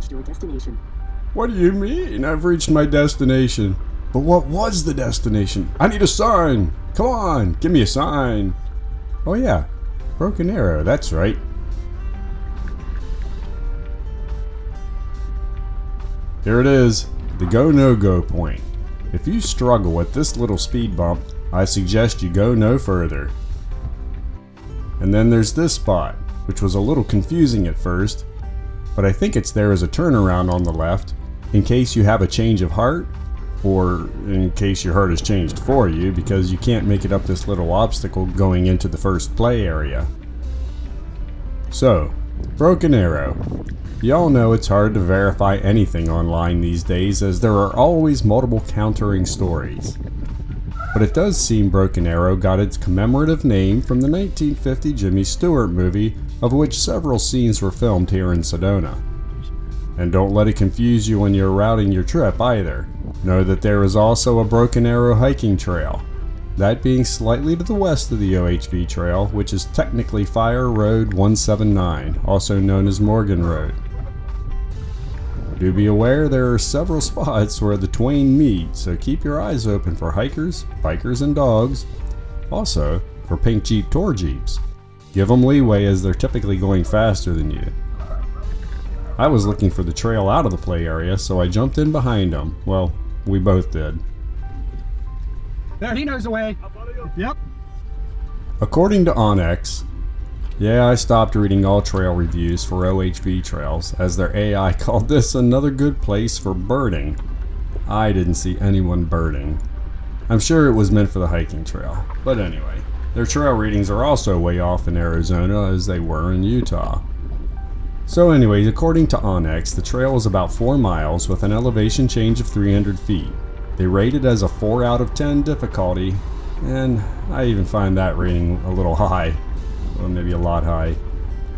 reached your destination. What do you mean? I've reached my destination. But what was the destination? I need a sign. Come on, give me a sign. Oh yeah, Broken Arrow, that's right. Here it is, the go-no-go point. If you struggle with this little speed bump, I suggest you go no further. And then there's this spot, which was a little confusing at first, but I think it's there as a turnaround on the left, in case you have a change of heart, or in case your heart has changed for you because you can't make it up this little obstacle going into the first play area. So, Broken Arrow. Y'all know it's hard to verify anything online these days as there are always multiple countering stories. But it does seem Broken Arrow got its commemorative name from the 1950 Jimmy Stewart movie, of which several scenes were filmed here in Sedona. And don't let it confuse you when you're routing your trip either. Know that there is also a Broken Arrow hiking trail, that being slightly to the west of the OHV trail, which is technically Fire Road 179, also known as Morgan Road. Do be aware there are several spots where the twain meet, so keep your eyes open for hikers, bikers, and dogs. Also, for pink Jeep tour Jeeps. Give them leeway as they're typically going faster than you. I was looking for the trail out of the play area, so I jumped in behind them. Well, we both did. There, he knows the way. Yep. According to Onyx, yeah, I stopped reading all trail reviews for OHV trails as their AI called this another good place for birding. I didn't see anyone birding. I'm sure it was meant for the hiking trail, but anyway, their trail readings are also way off in Arizona as they were in Utah. So anyways, according to Onyx, the trail is about 4 miles with an elevation change of 300 feet. They rate it as a 4 out of 10 difficulty, and I even find that rating a little high, or maybe a lot high.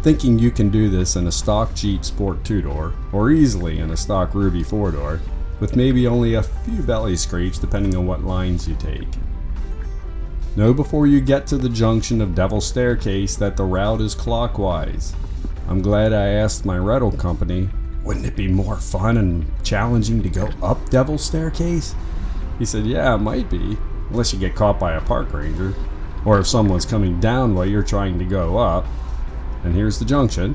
Thinking you can do this in a stock Jeep Sport 2-door, or easily in a stock Rubi 4-door, with maybe only a few belly scrapes depending on what lines you take. Know before you get to the junction of Devil's Staircase that the route is clockwise. I'm glad I asked my rental company, wouldn't it be more fun and challenging to go up Devil's Staircase? He said, yeah, it might be, unless you get caught by a park ranger, or if someone's coming down while you're trying to go up. And here's the junction.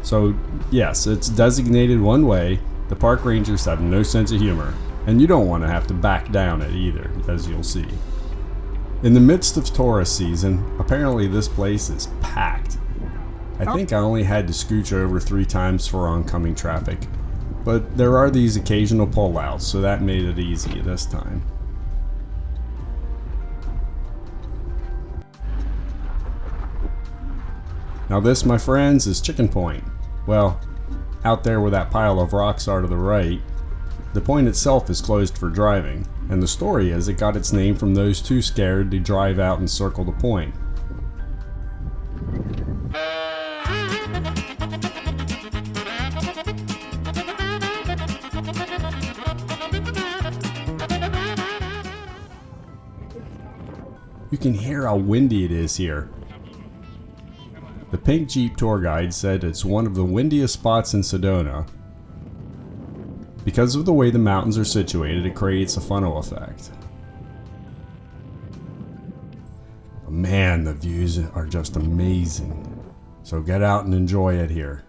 So yes, it's designated one way. The park rangers have no sense of humor, and you don't want to have to back down it either, as you'll see. In the midst of tourist season, apparently this place is packed. I think I only had to scooch over 3 times for oncoming traffic, but there are these occasional pullouts, so that made it easy this time. Now this, my friends, is Chicken Point. Well, out there where that pile of rocks are to the right. The point itself is closed for driving, and the story is it got its name from those too scared to drive out and circle the point. You can hear how windy it is here. The Pink Jeep tour guide said it's one of the windiest spots in Sedona. Because of the way the mountains are situated, it creates a funnel effect. Man, the views are just amazing. So get out and enjoy it here.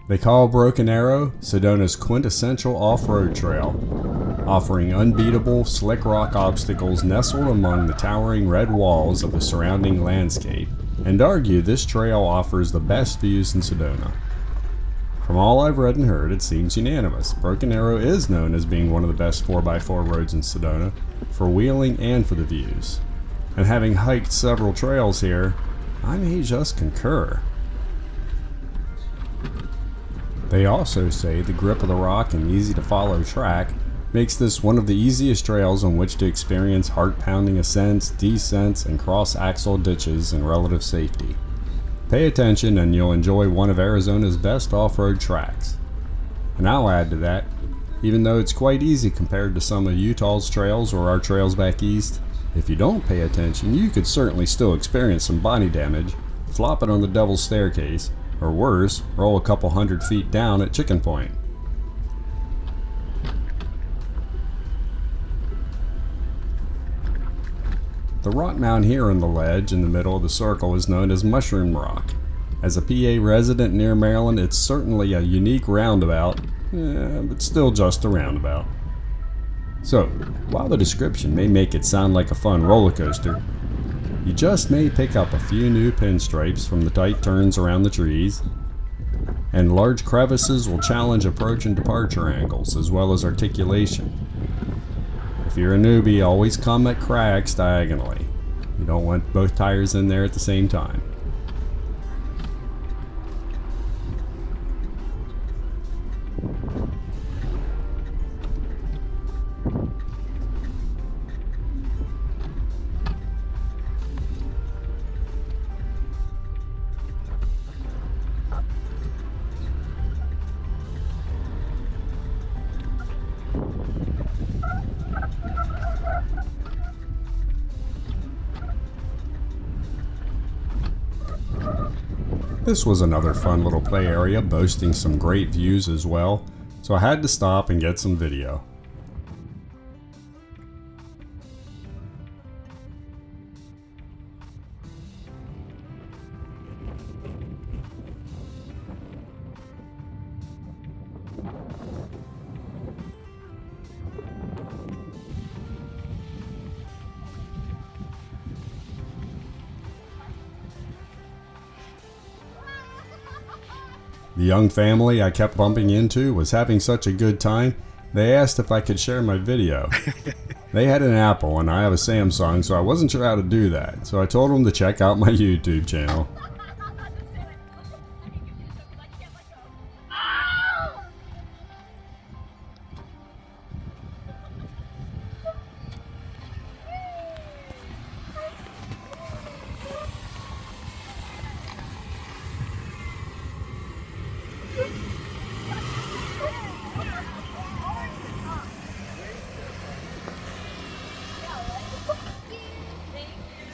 They call Broken Arrow Sedona's quintessential off-road trail, offering unbeatable, slick rock obstacles nestled among the towering red walls of the surrounding landscape, and argue this trail offers the best views in Sedona. From all I've read and heard, it seems unanimous. Broken Arrow is known as being one of the best 4x4 roads in Sedona, for wheeling and for the views. And having hiked several trails here, I may just concur. They also say the grip of the rock and easy to follow track makes this one of the easiest trails on which to experience heart-pounding ascents, descents, and cross-axle ditches in relative safety. Pay attention and you'll enjoy one of Arizona's best off-road tracks. And I'll add to that, even though it's quite easy compared to some of Utah's trails or our trails back east, if you don't pay attention, you could certainly still experience some body damage, flopping on the Devil's Staircase, or worse, roll a couple 100 feet down at Chicken Point. The rock mound here on the ledge in the middle of the circle is known as Mushroom Rock. As a PA resident near Maryland, it's certainly a unique roundabout, but still just a roundabout. So, while the description may make it sound like a fun roller coaster, you just may pick up a few new pinstripes from the tight turns around the trees, and large crevices will challenge approach and departure angles as well as articulation. If you're a newbie, always come at cracks diagonally. You don't want both tires in there at the same time. This was another fun little play area boasting some great views as well, so I had to stop and get some video. The young family I kept bumping into was having such a good time, they asked if I could share my video. They had an Apple and I have a Samsung, so I wasn't sure how to do that, so I told them to check out my YouTube channel.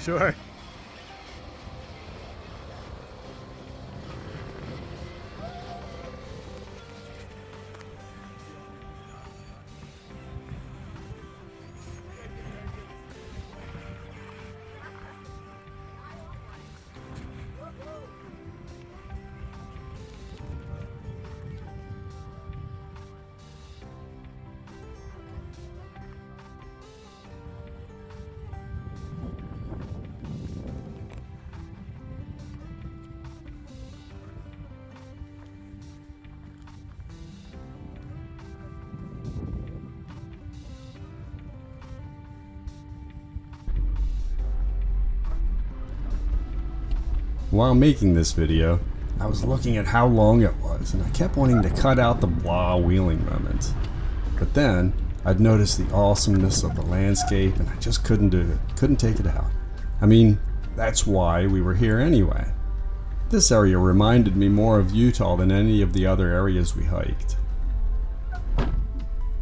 Sure. While making this video, I was looking at how long it was, and I kept wanting to cut out the blah wheeling moments. But then, I'd noticed the awesomeness of the landscape, and I just couldn't do it. Couldn't take it out. I mean, that's why we were here anyway. This area reminded me more of Utah than any of the other areas we hiked.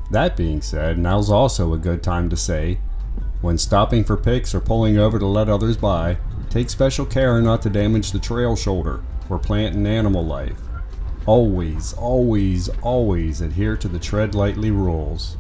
That being said, now's also a good time to say, when stopping for pics or pulling over to let others by, take special care not to damage the trail shoulder or plant and animal life. Always, always, always adhere to the tread lightly rules.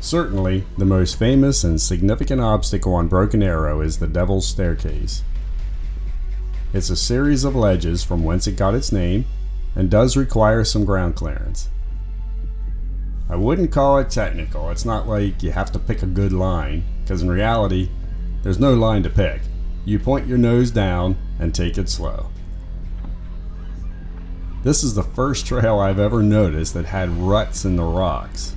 Certainly, the most famous and significant obstacle on Broken Arrow is the Devil's Staircase. It's a series of ledges from whence it got its name, and does require some ground clearance. I wouldn't call it technical. It's not like you have to pick a good line, because in reality, there's no line to pick. You point your nose down and take it slow. This is the first trail I've ever noticed that had ruts in the rocks.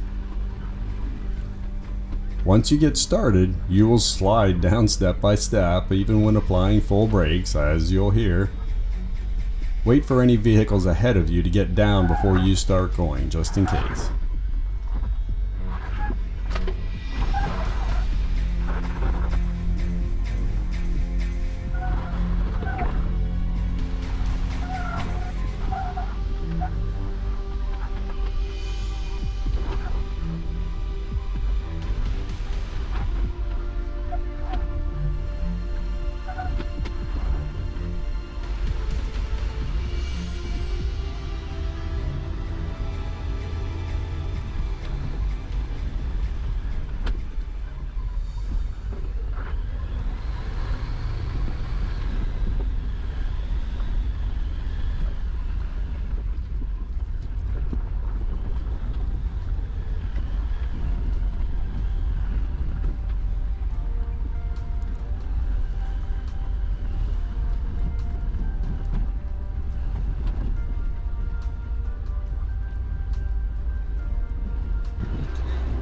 Once you get started, you will slide down step by step, even when applying full brakes, as you'll hear. Wait for any vehicles ahead of you to get down before you start going, just in case.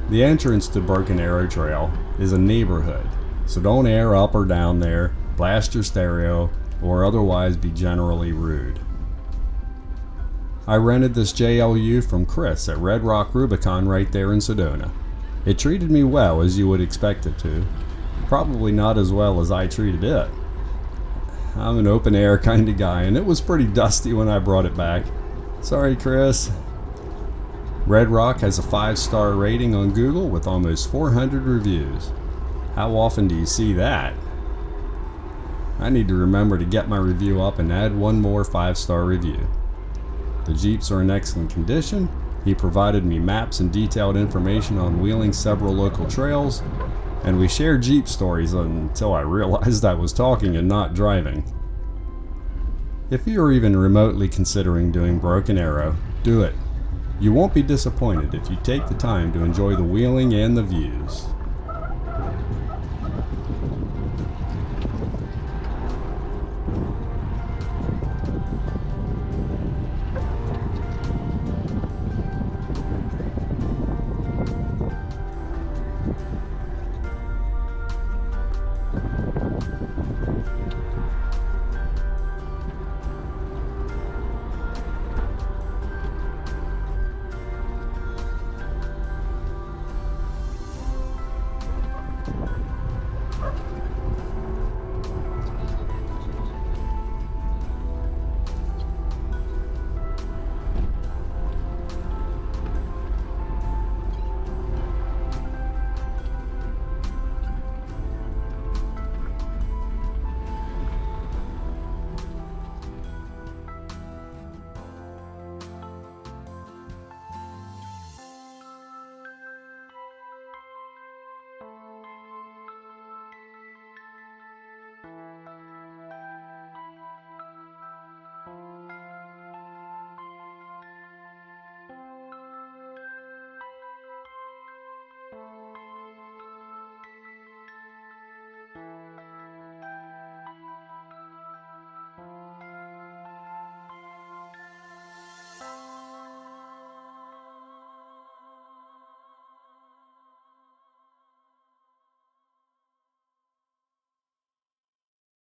The entrance to Broken Arrow Trail is a neighborhood, so don't air up or down there, blast your stereo, or otherwise be generally rude. I rented this JLU from Chris at Red Rock Rubicon right there in Sedona. It treated me well, as you would expect it to. Probably not as well as I treated it. I'm an open air kind of guy, and it was pretty dusty when I brought it back. Sorry, Chris. Red Rock has a 5-star rating on Google with almost 400 reviews. How often do you see that? I need to remember to get my review up and add one more 5-star review. The Jeeps are in excellent condition. He provided me maps and detailed information on wheeling several local trails, and we shared Jeep stories until I realized I was talking and not driving. If you are even remotely considering doing Broken Arrow, do it. You won't be disappointed if you take the time to enjoy the wheeling and the views.